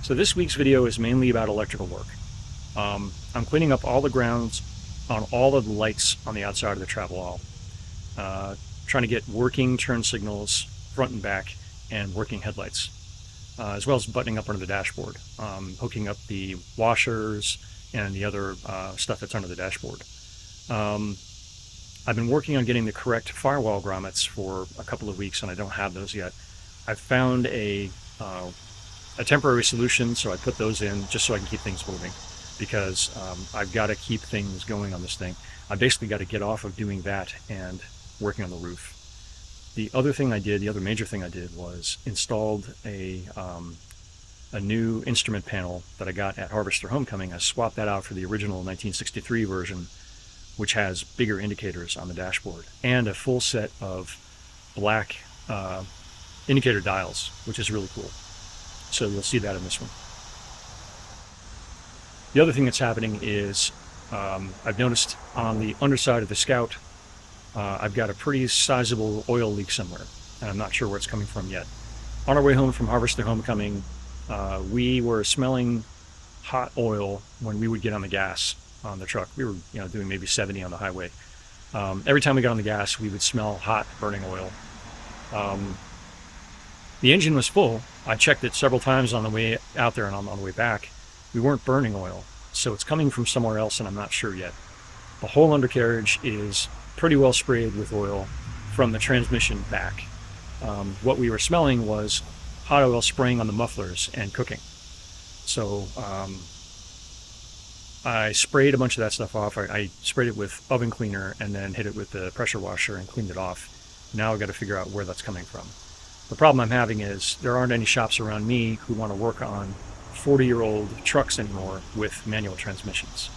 So this week's video is mainly about electrical work. I'm cleaning up all the grounds on all of the lights on the outside of the Travelall. Trying to get working turn signals front and back and working headlights, as well as buttoning up under the dashboard, hooking up the washers and the other stuff that's under the dashboard. I've been working on getting the correct firewall grommets for a couple of weeks, and I don't have those yet. I've found a temporary solution, so I put those in just so I can keep things moving, because I've got to keep things going on this thing. I basically got to get off of doing that and working on the roof. The other major thing I did was installed a new instrument panel that I got at Harvester Homecoming. I swapped that out for the original 1963 version, which has bigger indicators on the dashboard and a full set of black indicator dials, which is really cool. So you'll see that in this one. The other thing that's happening is I've noticed on the underside of the Scout, I've got a pretty sizable oil leak somewhere, and I'm not sure where it's coming from yet. On our way home from Harvester Homecoming, we were smelling hot oil when we would get on the gas on the truck. We were doing maybe 70 on the highway. Every time we got on the gas, we would smell hot burning oil. The engine was full. I checked it several times on the way out there and on the way back. We weren't burning oil, so it's coming from somewhere else, and I'm not sure yet. The whole undercarriage is pretty well sprayed with oil from the transmission back. What we were smelling was hot oil spraying on the mufflers and cooking. So I sprayed a bunch of that stuff off. I sprayed it with oven cleaner and then hit it with the pressure washer and cleaned it off. Now I've got to figure out where that's coming from. The problem I'm having is there aren't any shops around me who want to work on 40-year-old trucks anymore with manual transmissions.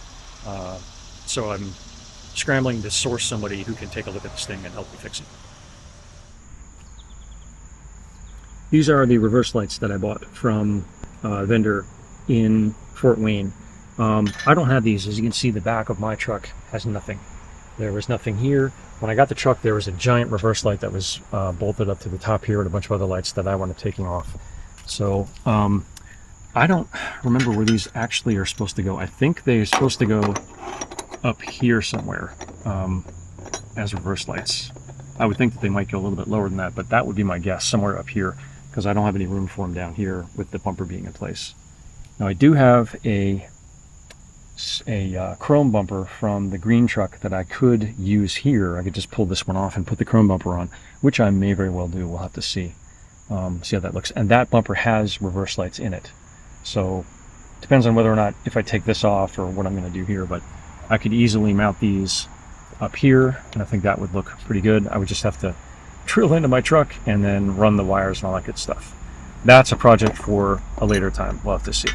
So I'm scrambling to source somebody who can take a look at this thing and help me fix it. These are the reverse lights that I bought from a vendor in Fort Wayne. I don't have these. As you can see, the back of my truck has nothing. There was nothing here. When I got the truck, there was a giant reverse light that was bolted up to the top here and a bunch of other lights that I wanted taking off. So I don't remember where these actually are supposed to go. I think they're supposed to go up here somewhere as reverse lights. I would think that they might go a little bit lower than that, but that would be my guess, somewhere up here, because I don't have any room for them down here with the bumper being in place. Now I do have a chrome bumper from the green truck that I could use here. I could just pull this one off and put the chrome bumper on, which I may very well do. We'll have to see how that looks. And that bumper has reverse lights in it, so it depends on whether or not, if I take this off, or what I'm going to do here. But I could easily mount these up here, and I think that would look pretty good. I would just have to drill into my truck and then run the wires and all that good stuff. That's a project for a later time. We'll have to see.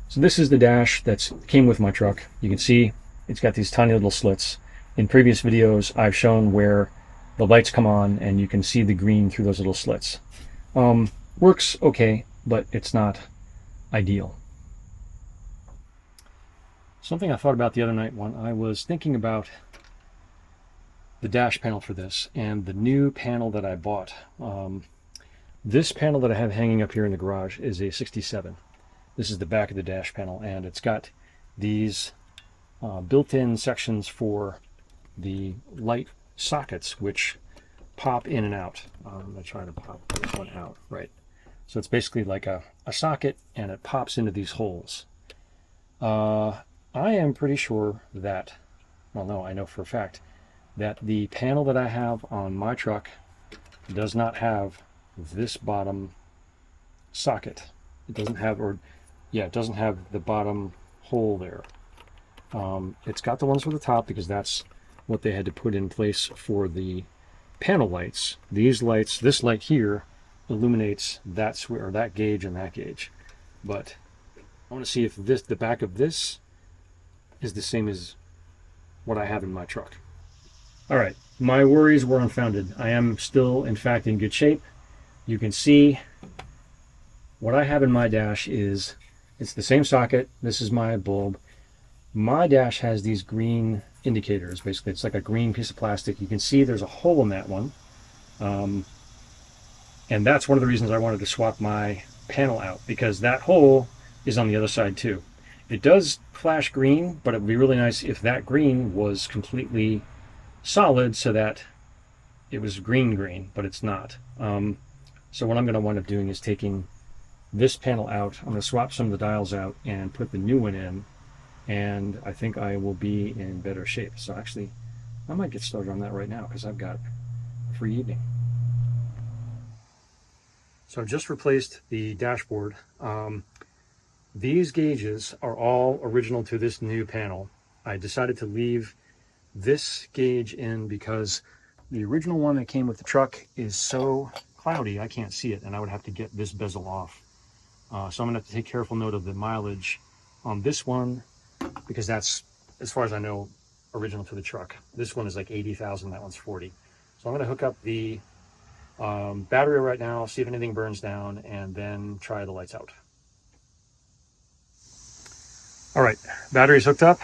So this is the dash that came with my truck. You can see it's got these tiny little slits. In previous videos, I've shown where the lights come on and you can see the green through those little slits. Works okay, but it's not ideal. Something I thought about the other night when I was thinking about the dash panel for this and the new panel that I bought. This panel that I have hanging up here in the garage is a 67. This is the back of the dash panel, and it's got these built-in sections for the light sockets, which pop in and out. I'm going to try to pop this one out, right? So it's basically like a socket, and it pops into these holes. I am pretty sure that, well, no, I know for a fact that the panel that I have on my truck does not have this bottom socket. It doesn't have, it doesn't have the bottom hole there. It's got the ones for the top because that's what they had to put in place for the panel lights. These lights, this light here, illuminates that gauge and that gauge. But I want to see if the back of this is the same as what I have in my truck. All right, my worries were unfounded. I am still, in fact, in good shape. You can see what I have in my dash is, it's the same socket. This is my bulb. My dash has these green indicators. Basically, it's like a green piece of plastic. You can see there's a hole in that one. And that's one of the reasons I wanted to swap my panel out, because that hole is on the other side too. It does flash green, but it would be really nice if that green was completely solid so that it was green, but it's not. So what I'm going to wind up doing is taking this panel out. I'm going to swap some of the dials out and put the new one in, and I think I will be in better shape. So actually, I might get started on that right now because I've got a free evening. So I've just replaced the dashboard. These gauges are all original to this new panel. I decided to leave this gauge in because the original one that came with the truck is so cloudy I can't see it, and I would have to get this bezel off. So I'm gonna have to take careful note of the mileage on this one, because that's, as far as I know, original to the truck. This one is like 80,000, that one's 40. So I'm gonna hook up the battery right now, see if anything burns down, and then try the lights out. All right, battery's hooked up.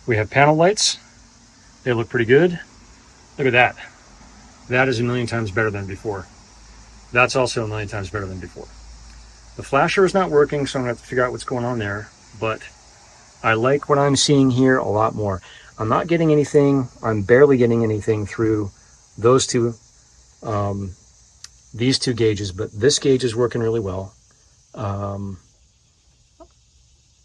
We have panel lights. They look pretty good. Look at that. That is a million times better than before. That's also a million times better than before. The flasher is not working, so I'm gonna have to figure out what's going on there, but I like what I'm seeing here a lot more. I'm not getting anything, I'm barely getting anything through those two, these two gauges, but this gauge is working really well.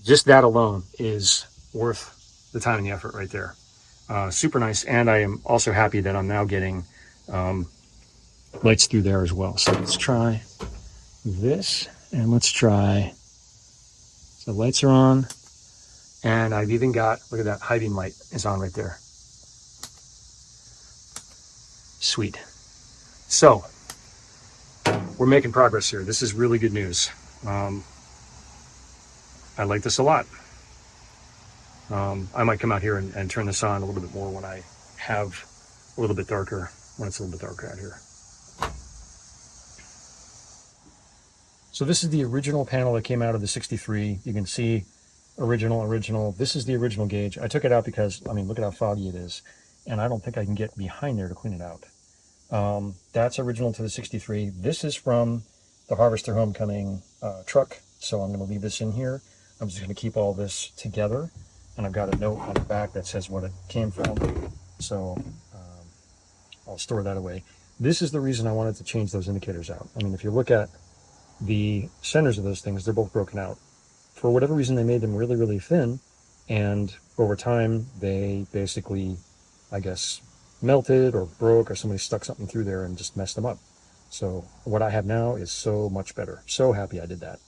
Just that alone is worth the time and the effort right there. Super nice, and I am also happy that I'm now getting lights through there as well. So let's try this, and let's try, so lights are on, and I've even got, look at that, high beam light is on right there. Sweet. So we're making progress here. This is really good news. I like this a lot. I might come out here and turn this on a little bit more when I have a little bit darker, when it's a little bit darker out here. So this is the original panel that came out of the 63. You can see original. This is the original gauge. I took it out because, I mean, look at how foggy it is. And I don't think I can get behind there to clean it out. That's original to the 63. This is from the Harvester Homecoming truck. So I'm going to leave this in here. I'm just going to keep all this together. And I've got a note on the back that says what it came from. So I'll store that away. This is the reason I wanted to change those indicators out. I mean, if you look at the centers of those things, they're both broken out. For whatever reason, they made them really, really thin. And over time, they basically, I guess, melted or broke, or somebody stuck something through there and just messed them up. So what I have now is so much better. So happy I did that.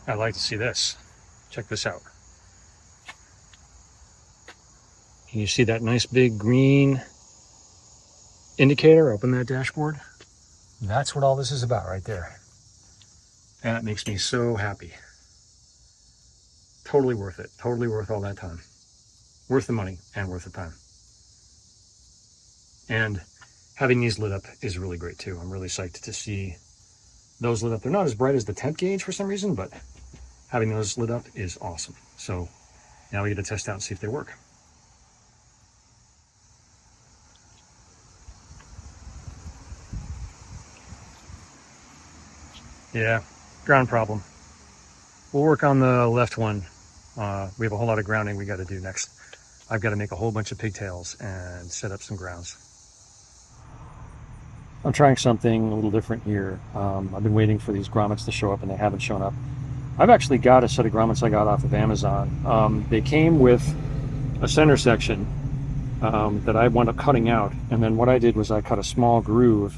I'd like to see this. Check this out. Can you see that nice big green indicator? Open that dashboard. That's what all this is about right there. That makes me so happy. Totally worth it. Totally worth all that time. Worth the money and worth the time. And having these lit up is really great too. I'm really psyched to see those lit up. They're not as bright as the temp gauge for some reason, but having those lit up is awesome. So now we get to test out and see if they work. Yeah, ground problem. We'll work on the left one. We have a whole lot of grounding we got to do next. I've got to make a whole bunch of pigtails and set up some grounds. I'm trying something a little different here. I've been waiting for these grommets to show up, and they haven't shown up. I've actually got a set of grommets I got off of Amazon. They came with a center section that I wound up cutting out, and then what I did was I cut a small groove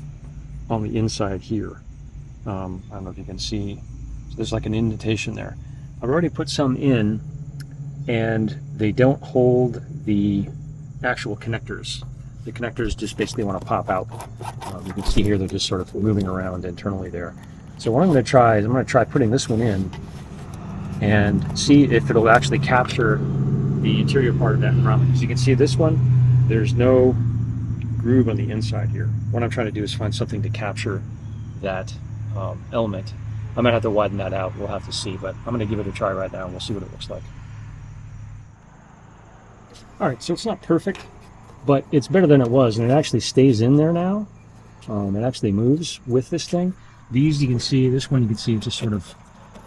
on the inside here. I don't know if you can see, so there's like an indentation there. I've already put some in, and they don't hold the actual connectors. The connectors just basically want to pop out. You can see here they're just sort of moving around internally there. So what I'm going to try is I'm going to try putting this one in and see if it'll actually capture the interior part of that grommet. As you can see, this one, there's no groove on the inside here. What I'm trying to do is find something to capture that element. I might have to widen that out. We'll have to see, but I'm going to give it a try right now and we'll see what it looks like. All right, so it's not perfect, but it's better than it was, and it actually stays in there now. It actually moves with this thing. These you can see, this one you can see, it just sort of,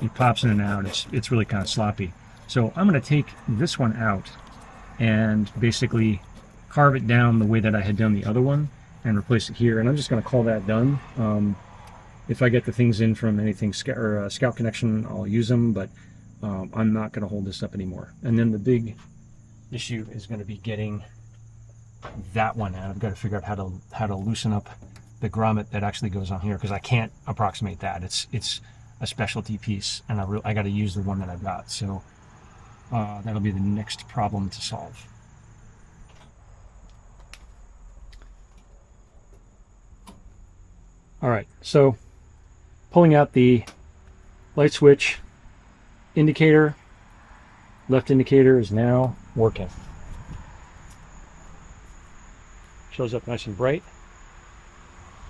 it pops in and out. It's really kind of sloppy. So I'm going to take this one out and basically carve it down the way that I had done the other one and replace it here. And I'm just going to call that done. If I get the things in from anything Scout Connection, I'll use them, but I'm not going to hold this up anymore. And then the big issue is going to be getting that one out. I've got to figure out how to loosen up the grommet that actually goes on here, because I can't approximate that. It's a specialty piece, and I got to use the one that I've got. So that'll be the next problem to solve. All right, so pulling out the light switch indicator, left indicator is now working. Shows up nice and bright.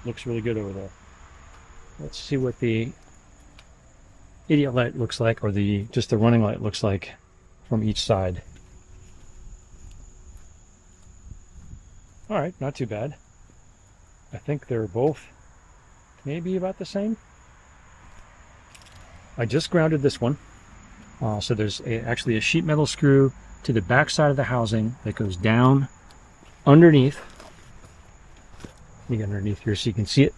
Looks really good over there. Let's see what the idiot light looks like, or just the running light looks like from each side. All right, not too bad. I think they're both maybe about the same. I just grounded this one. So there's actually a sheet metal screw to the back side of the housing that goes down underneath. Let me get underneath here so you can see it.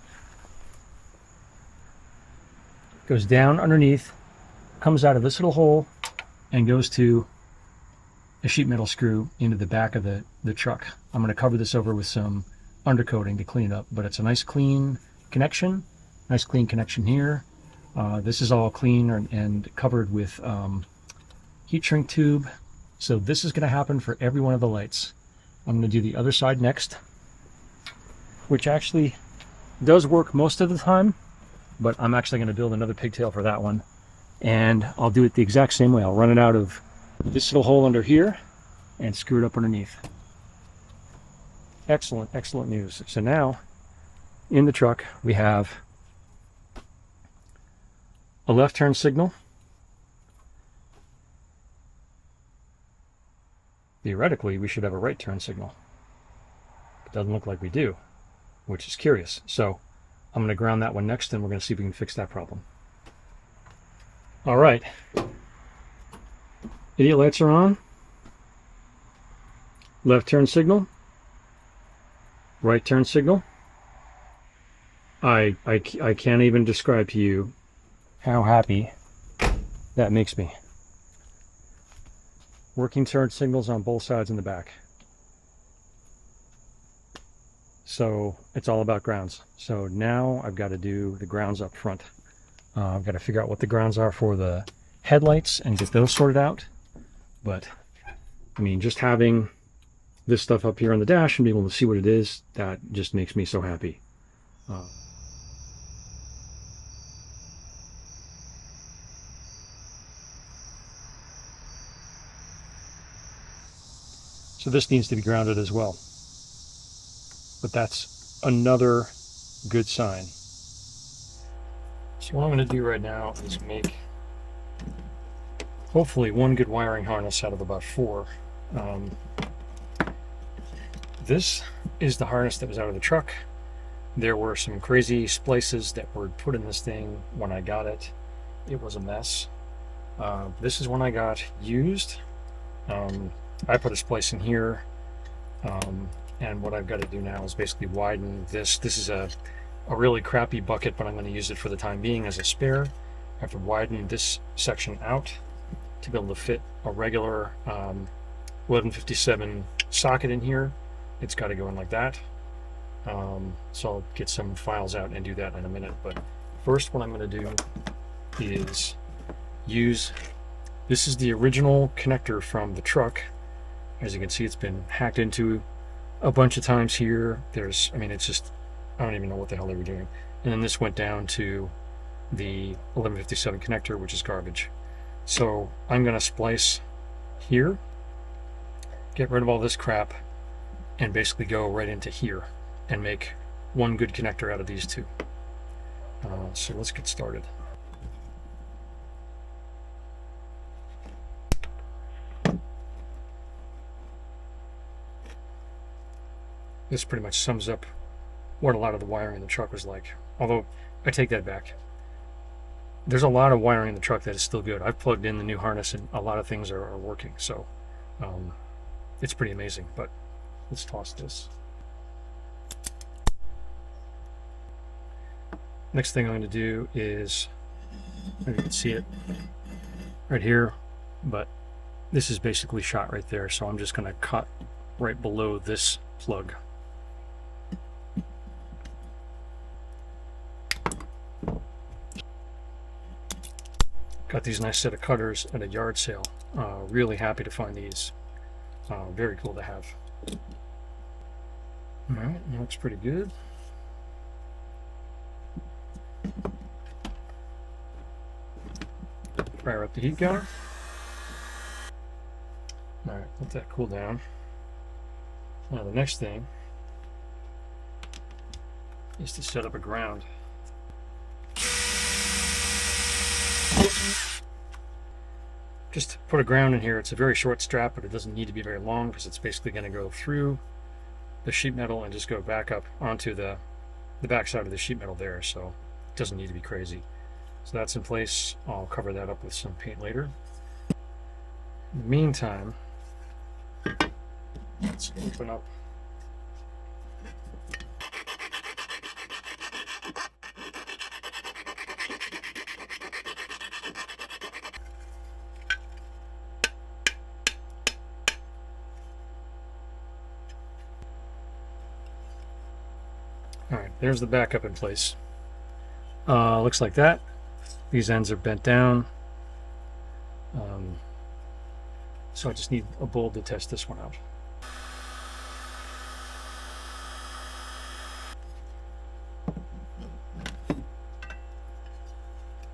Goes down underneath, comes out of this little hole, and goes to a sheet metal screw into the back of the truck. I'm going to cover this over with some undercoating to clean it up, but it's a nice clean connection. Nice clean connection here. This is all clean and covered with heat shrink tube. So this is going to happen for every one of the lights. I'm going to do the other side next, which actually does work most of the time, but I'm actually going to build another pigtail for that one, and I'll do it the exact same way. I'll run it out of this little hole under here and screw it up underneath. Excellent, excellent news. So now in the truck we have a left turn signal. Theoretically, we should have a right turn signal. It doesn't look like we do, which is curious. So I'm going to ground that one next, and we're going to see if we can fix that problem. All right. Idiot lights are on. Left turn signal. Right turn signal. I can't even describe to you how happy that makes me. Working turn signals on both sides in the back. So it's all about grounds. So now I've got to do the grounds up front. I've got to figure out what the grounds are for the headlights and get those sorted out. But I mean, just having this stuff up here on the dash and being able to see what it is, that just makes me so happy. So this needs to be grounded as well. But that's another good sign. So what I'm going to do right now is make hopefully one good wiring harness out of about 4. This is the harness that was out of the truck. There were some crazy splices that were put in this thing when I got it. It was a mess. This is one I got used. I put a splice in here, and what I've got to do now is basically widen this. This is a really crappy bucket, but I'm going to use it for the time being as a spare. I have to widen this section out to be able to fit a regular 1157 socket in here. It's got to go in like that. So I'll get some files out and do that in a minute. But first, what I'm going to do is use, this is the original connector from the truck. As you can see, it's been hacked into a bunch of times here. There's, I mean, it's just, I don't even know what the hell they were doing. And then this went down to the 1157 connector, which is garbage. So I'm going to splice here, get rid of all this crap, and basically go right into here and make one good connector out of these two. So let's get started. This pretty much sums up what a lot of the wiring in the truck was like. Although, I take that back. There's a lot of wiring in the truck that is still good. I've plugged in the new harness and a lot of things are working. So, it's pretty amazing. But let's toss this. Next thing I'm going to do is, maybe you can see it right here, but this is basically shot right there. So I'm just going to cut right below this plug. Got these nice set of cutters at a yard sale. Really happy to find these. Very cool to have. Alright, looks pretty good. Fire up the heat gun. Alright, let that cool down. Now the next thing is to set up a ground. Just put a ground in here. It's a very short strap, but it doesn't need to be very long because it's basically going to go through the sheet metal and just go back up onto the back side of the sheet metal there, so it doesn't need to be crazy. So that's in place. I'll cover that up with some paint later. In the meantime, let's open up Alright, there's the backup in place. Looks like that. These ends are bent down. So I just need a bulb to test this one out.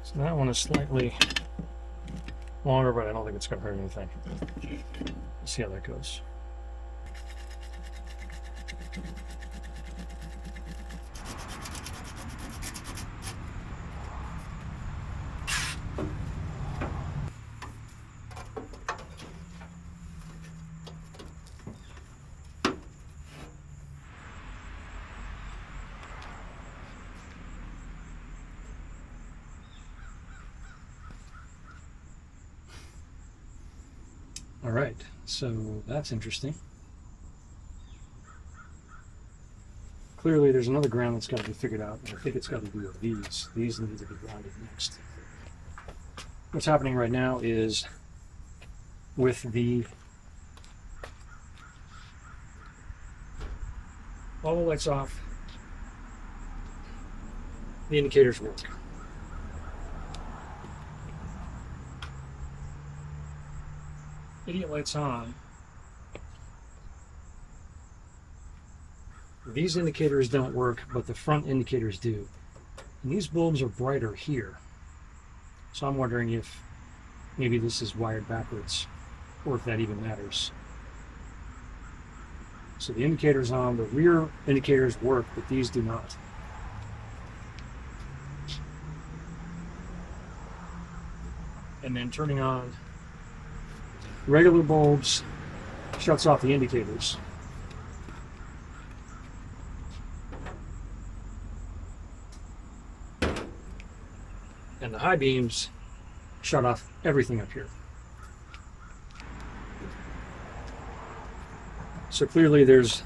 So that one is slightly longer, but I don't think it's going to hurt anything. Let's see how that goes. All right, so that's interesting. Clearly there's another ground that's got to be figured out, and I think it's got to do with these. These need to be grounded next. What's happening right now is with all the lights off, the indicators work. Idiot lights on. These indicators don't work, but the front indicators do. And these bulbs are brighter here. So I'm wondering if maybe this is wired backwards, or if that even matters. So the indicators on, the rear indicators work, but these do not. And then turning on regular bulbs shuts off the indicators. And the high beams shut off everything up here. So clearly there's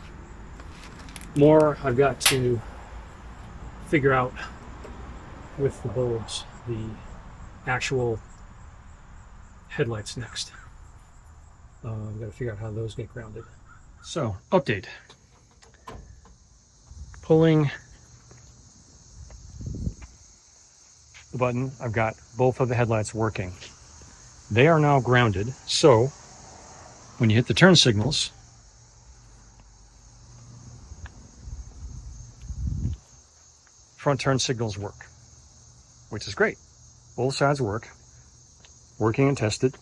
more I've got to figure out with the bulbs, the actual headlights next. I've got to figure out how those get grounded. So, update. Pulling the button, I've got both of the headlights working. They are now grounded, so when you hit the turn signals, front turn signals work, which is great. Both sides work, working and tested.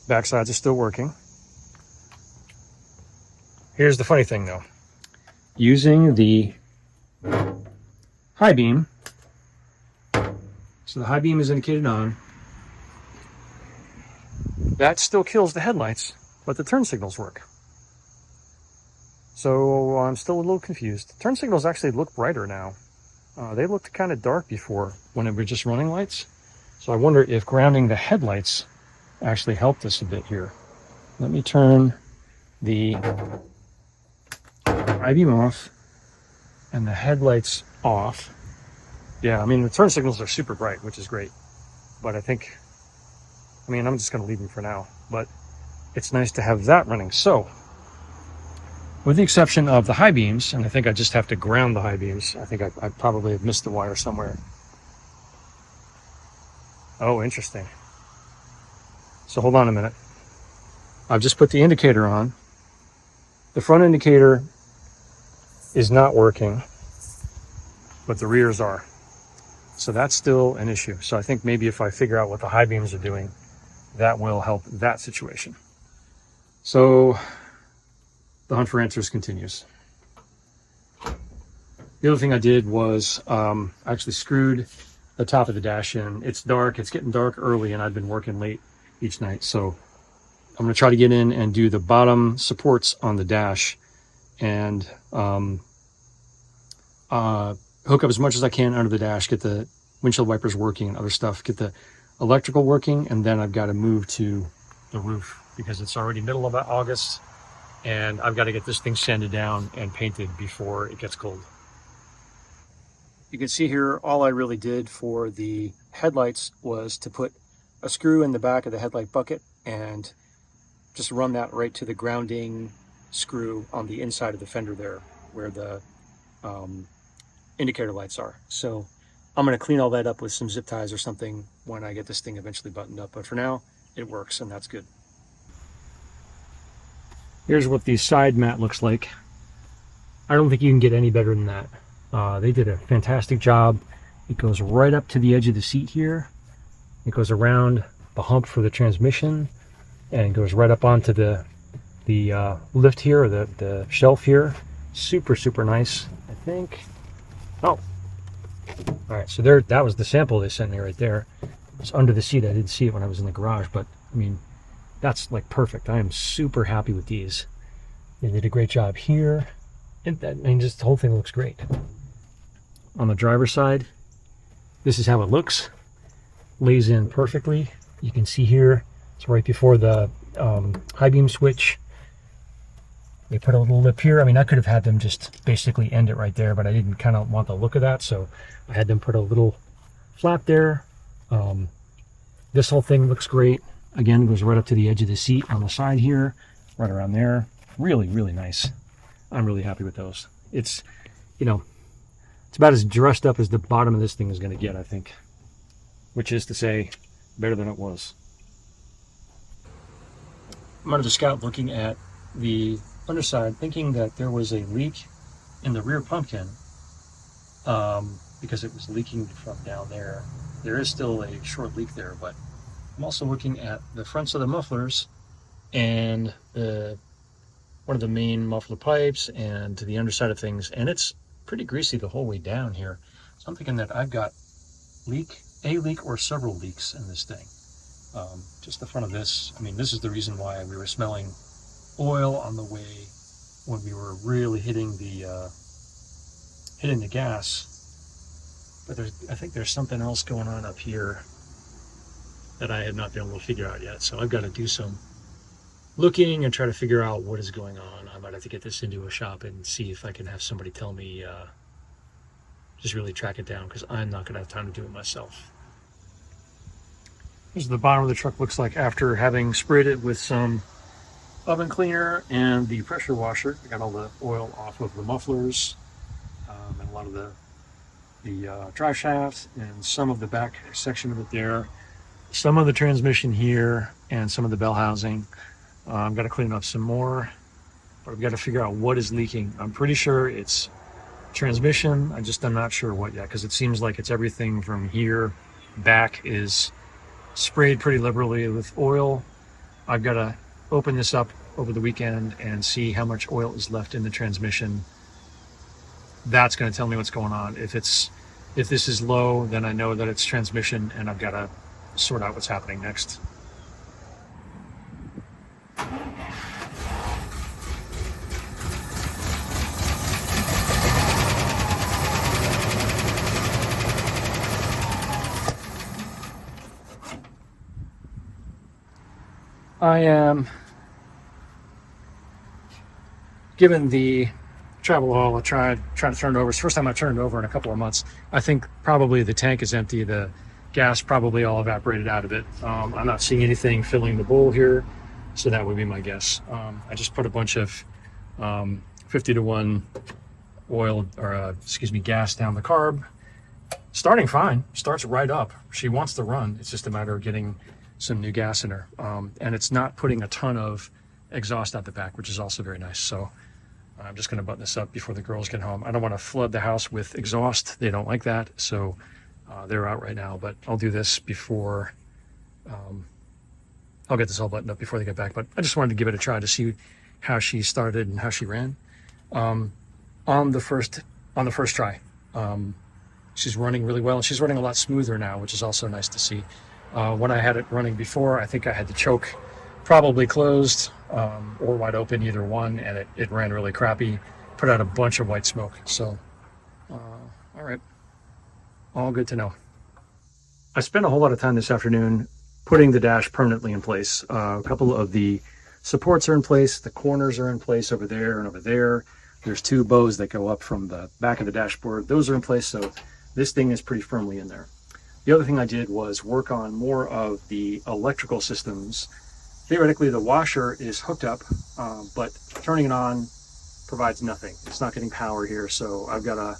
Back sides are still working. Here's the funny thing though. Using the high beam, so the high beam is indicated on, that still kills the headlights, but the turn signals work. So I'm still a little confused. Turn signals actually look brighter now. They looked kind of dark before when it was just running lights. So I wonder if grounding the headlights actually helped us a bit here. Let me turn the I-beam off and the headlights off. Yeah, I mean, the turn signals are super bright, which is great. But I'm just going to leave them for now. But it's nice to have that running. So, with the exception of the high beams, and I think I just have to ground the high beams. I think I probably have missed the wire somewhere. Oh, interesting. So hold on a minute. I've just put the indicator on. The front indicator is not working, but the rears are. So that's still an issue. So I think maybe if I figure out what the high beams are doing, that will help that situation. So the hunt for answers continues. The other thing I did was I actually screwed the top of the dash in. It's dark, it's getting dark early, and I've been working late each night. So I'm gonna try to get in and do the bottom supports on the dash and hook up as much as I can under the dash, get the windshield wipers working and other stuff, get the electrical working, and then I've got to move to the roof because it's already middle of August and I've got to get this thing sanded down and painted before it gets cold. You can see here all I really did for the headlights was to put a screw in the back of the headlight bucket and just run that right to the grounding screw on the inside of the fender there where the indicator lights are. So I'm going to clean all that up with some zip ties or something when I get this thing eventually buttoned up. But for now, it works and that's good. Here's what the side mat looks like. I don't think you can get any better than that. They did a fantastic job. It goes right up to the edge of the seat here. It goes around the hump for the transmission and goes right up onto the lift here, or the shelf here. Super, super nice, I think. Oh, all right, so there, that was the sample they sent me right there. It's under the seat. I didn't see it when I was in the garage, but I mean, that's like perfect. I am super happy with these. They did a great job here. And that, I mean, just the whole thing looks great. On the driver's side, this is how it looks. Lays in perfectly. You can see here, it's right before the high beam switch. They put a little lip here. I mean, I could have had them just basically end it right there, but I didn't kind of want the look of that, so I had them put a little flap there. This whole thing looks great. Again, it goes right up to the edge of the seat on the side here, right around there. Really, really nice. I'm really happy with those. It's, you know, it's about as dressed up as the bottom of this thing is going to get, I think, which is to say, better than it was. I'm under the Scout looking at the underside, thinking that there was a leak in the rear pumpkin because it was leaking from down there. There is still a short leak there, but I'm also looking at the fronts of the mufflers and one of the main muffler pipes and to the underside of things, and it's pretty greasy the whole way down here. So I'm thinking that I've got a leak or several leaks in this thing. Just the front of this. I mean, this is the reason why we were smelling oil on the way when we were really hitting the gas. But I think there's something else going on up here that I have not been able to figure out yet. So I've got to do some looking and try to figure out what is going on. I might have to get this into a shop and see if I can have somebody tell me, just really track it down, because I'm not going to have time to do it myself. Here's what the bottom of the truck looks like after having sprayed it with some oven cleaner and the pressure washer. I got all the oil off of the mufflers and a lot of the drive shaft and some of the back section of it there, some of the transmission here, and some of the bell housing. I've got to clean up some more, but I've got to figure out what is leaking. I'm pretty sure it's transmission. I'm not sure what yet, because it seems like it's everything from here back is sprayed pretty liberally with oil. I've got to open this up over the weekend and see how much oil is left in the transmission. That's going to tell me what's going on. If this is low, then I know that it's transmission, and I've got to sort out what's happening next. I am giving the Travelall a try to turn it over. It's the first time I've turned it over in a couple of months. I think probably the tank is empty. The gas probably all evaporated out of it. I'm not seeing anything filling the bowl here, so that would be my guess. I just put a bunch of 50-to-1 oil, or gas down the carb. Starting fine, starts right up. She wants to run. It's just a matter of getting some new gas in her. And it's not putting a ton of exhaust out the back, which is also very nice. So I'm just gonna button this up before the girls get home. I don't wanna flood the house with exhaust. They don't like that. So they're out right now, but I'll do this before, I'll get this all buttoned up before they get back. But I just wanted to give it a try to see how she started and how she ran. On the first try, she's running really well, and she's running a lot smoother now, which is also nice to see. When I had it running before, I think I had the choke probably closed or wide open, either one, and it ran really crappy, put out a bunch of white smoke. So, all right, all good to know. I spent a whole lot of time this afternoon putting the dash permanently in place. A couple of the supports are in place, the corners are in place over there and over there. There's two bows that go up from the back of the dashboard. Those are in place, so this thing is pretty firmly in there. The other thing I did was work on more of the electrical systems. Theoretically, the washer is hooked up, but turning it on provides nothing. It's not getting power here, so I've got to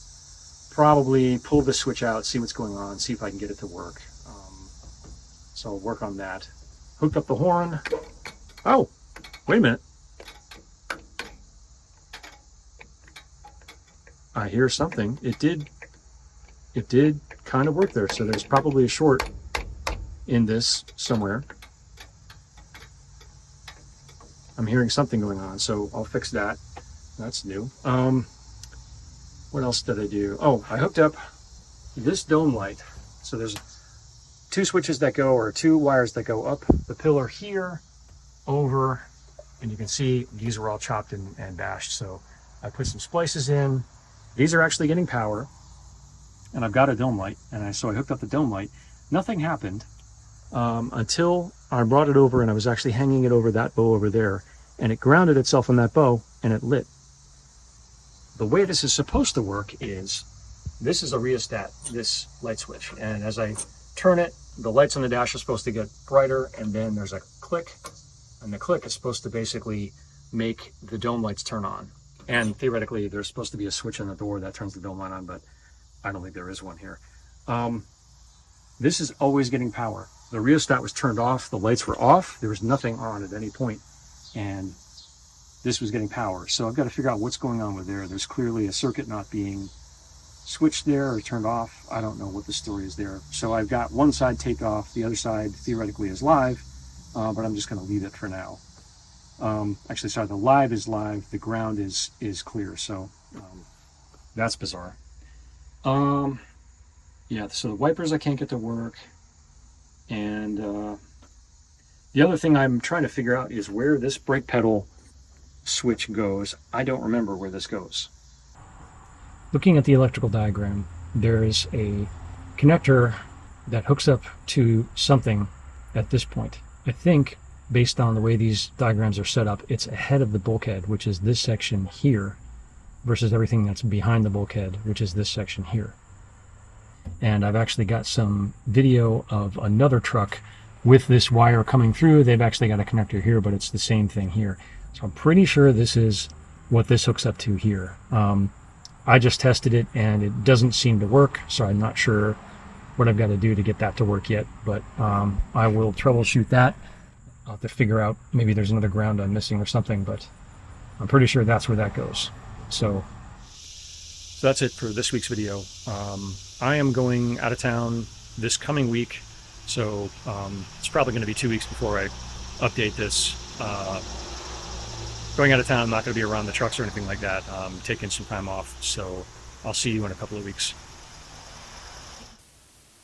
probably pull the switch out, see what's going on, see if I can get it to work. So I'll work on that. Hooked up the horn. Oh, wait a minute. I hear something. It did kind of work there, so there's probably a short in this somewhere. I'm hearing something going on, so I'll fix that. That's new. What else did I do? Oh, I hooked up this dome light. So there's two switches that go, or two wires that go up the pillar here, over, and you can see these were all chopped and bashed. So I put some splices in. These are actually getting power, and I've got a dome light, and so I hooked up the dome light. Nothing happened until I brought it over, and I was actually hanging it over that bow over there, and it grounded itself on that bow, and it lit. The way this is supposed to work is, this is a rheostat, this light switch, and as I turn it, the lights on the dash are supposed to get brighter, and then there's a click, and the click is supposed to basically make the dome lights turn on. And theoretically, there's supposed to be a switch on the door that turns the dome light on, but I don't think there is one here. This is always getting power. The rheostat was turned off, the lights were off, there was nothing on at any point, and this was getting power. So I've got to figure out what's going on with there. There's clearly a circuit not being switched there or turned off. I don't know what the story is there. So I've got one side taped off, the other side theoretically is live, but I'm just going to leave it for now. Actually, sorry, the live is live, the ground is clear, so that's bizarre. Yeah, so the wipers I can't get to work, and the other thing I'm trying to figure out is where this brake pedal switch goes. I don't remember where this goes. Looking at the electrical diagram, there is a connector that hooks up to something at this point. I think, based on the way these diagrams are set up, it's ahead of the bulkhead, which is this section here, versus everything that's behind the bulkhead, which is this section here. And I've actually got some video of another truck with this wire coming through. They've actually got a connector here, but it's the same thing here. So I'm pretty sure this is what this hooks up to here. I just tested it and it doesn't seem to work, so I'm not sure what I've got to do to get that to work yet, but I will troubleshoot that. I'll have to figure out, maybe there's another ground I'm missing or something, but I'm pretty sure that's where that goes. So that's it for this week's video. I am going out of town this coming week, so it's probably going to be 2 weeks before I update this. Going out of town, I'm not going to be around the trucks or anything like that. Taking some time off, so I'll see you in a couple of weeks.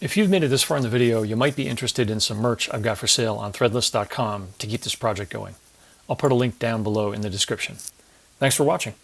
If you've made it this far in the video, you might be interested in some merch I've got for sale on threadless.com to keep this project going. I'll put a link down below in the description. Thanks for watching.